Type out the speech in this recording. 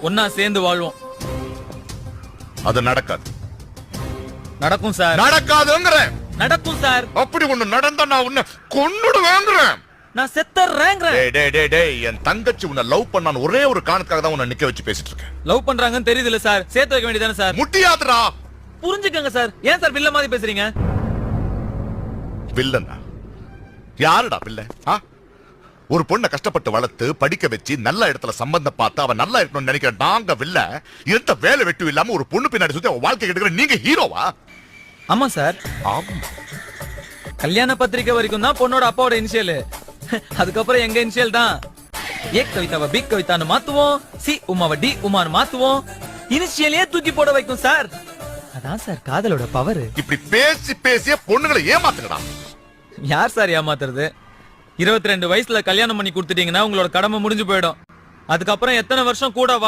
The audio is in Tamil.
ஒன்னா சேர்ந்து வாழ்வோம். அது நடக்காது. நடக்கும் சார். நடக்காதுங்கறேன். நடக்கும் சார். அப்படி ஒண்ணு நடந்தா நான் உன்னை கொன்னுடுவேங்கறேன். நான் செத்தறேங்கறேன். டேய் என் தங்கச்சி உன்னை லவ் பண்ணான ஒரே ஒரு காரணத்துக்காக தான் உன்னை நிக்க வச்சு பேசிட்டு இருக்கேன். லவ் பண்றாங்கன்னு தெரியுதுல சார், சேர்த்து வைக்க வேண்டியதானே சார்? முட்டியாதுடா. புரிஞ்சுக்கங்க சார். ஏன் சார் வில்ல மாதிரி பேசுறீங்க? வில்லனா? யாருடா வில்ல? ஒரு பொண்ணை கஷ்டப்பட்டு வளர்த்து படிக்க வச்சு நல்ல இடத்துல சம்பந்தம் பார்த்து அவன் நல்லா இருக்கணும்னு நினைக்கிற நாங்க வில்ல. எந்த வேலை வெட்டு இல்லாம ஒரு பொண்ணு பின்னாடி சுத்தி அவன் வாழ்க்கை கெடுக்கிற நீங்க ஹீரோவா? ஆமா சார். ஆமா. கல்யாண பத்திரிக்கை வரைக்கும் தான் பொண்ணோட அப்பாவோட இனிஷியல். அதுக்கப்புறம் எங்க இனிஷியல் தான். ஏ கவிதாவை பி கவிதான்னு மாத்துவோம், சி உமாவை டி உமான்னு மாத்துவோம். இனிஷியலே தூக்கி போட வைக்கும் சார். அதான் சார் காதலோட பவர். இப்படி பேசி பேசிய பொண்ணுங்களை ஏமாத்துங்கடா. யார் சார் ஏமாத்துறது? 22 வயசுல கல்யாணம் பண்ணி கொடுத்துட்டீங்கன்னா உங்களோட கடமை முடிஞ்சு போயிடும். அதுக்கப்புறம் எத்தனை வருஷம் கூட